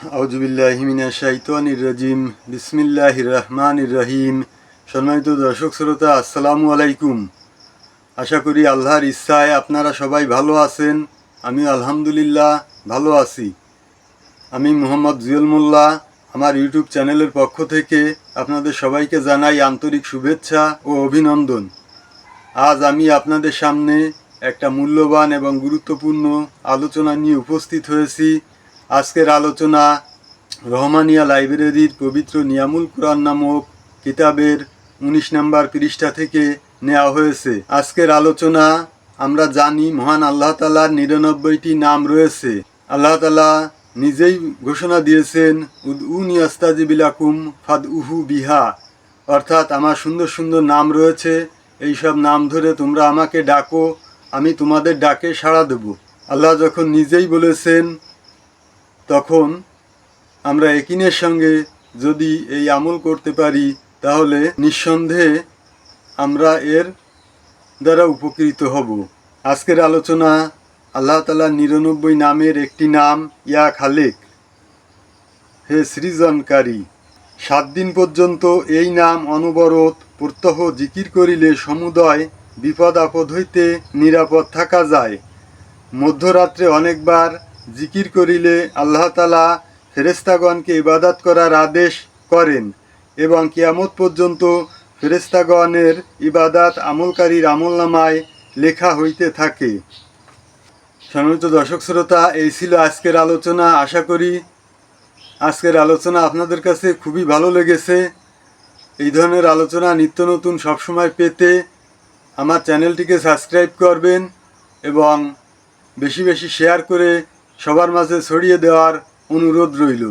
আউযুবিল্লাহি মিনাশ শাইতানির রাজিম। বিসমিল্লাহির রহমানির রহিম। সম্মানিত দর্শক শ্রোতা, আসসালামু আলাইকুম। আশা করি আল্লাহর ইচ্ছায় আপনারা সবাই ভালো আছেন। আমি আলহামদুলিল্লাহ ভালো আছি। আমি মোহাম্মদ জুয়েল মোল্লা। আমার ইউটিউব চ্যানেলের পক্ষ থেকে আপনাদের সবাইকে জানাই আন্তরিক শুভেচ্ছা ও অভিনন্দন। আজ আমি আপনাদের সামনে একটা মূল্যবান এবং গুরুত্বপূর্ণ আলোচনা নিয়ে উপস্থিত হয়েছি। আজকের আলোচনা রহমানিয়া লাইব্রেরির পবিত্র নিয়ামুল কুরআন নামক কিতাবের ১৯ নম্বর পৃষ্ঠা থেকে নেওয়া হয়েছে। আজকের আলোচনা আমরা জানি মহান আল্লাহ তাআলার ৯৯টি নাম রয়েছে। আল্লাহ তাআলা নিজেই ঘোষণা দিয়েছেন, উদউনি আস্তাজিব লাকুম ফাদউহু বিহা, অর্থাৎ আমার সুন্দর সুন্দর নাম রয়েছে, এই সব নাম ধরে তোমরা আমাকে ডাকো, আমি তোমাদের ডাকে সাড়া দেব। আল্লাহ যখন নিজেই বলেছেন, তখন আমরা ইয়াকিনের সঙ্গে যদি এই আমল করতে পারি তাহলে নিঃসন্দেহে আমরা এর দ্বারা উপকৃত হব। আজকের আলোচনা আল্লাহ তাআলার ৯৯ নামের একটি নাম ইয়া খালেক, হে সৃজনকারী। ৭ দিন পর্যন্ত এই নাম অনবরত প্রত্যহ জিকির করিলে সমুদয় বিপদ আপদ হইতে নিরাপদ থাকা যায়। মধ্যরাত্রে অনেকবার জিকির করিলে আল্লাহ তাআলা ফেরেশতাগণকে ইবাদত করার আদেশ করেন এবং কিয়ামত পর্যন্ত ফেরেশতাগণের ইবাদত আমলকারীর আমলনামায় লেখা হইতে থাকে। সম্মানিত দর্শক শ্রোতা, এই ছিল আজকের আলোচনা। আশা করি আজকের আলোচনা আপনাদের কাছে খুবই ভালো লেগেছে। এই ধরনের আলোচনা নিত্য নতুন সবসময় পেতে আমার চ্যানেলটিকে সাবস্ক্রাইব করবেন এবং বেশি বেশি শেয়ার করে সবার মাঝে ছড়িয়ে দেওয়ার অনুরোধ রইল।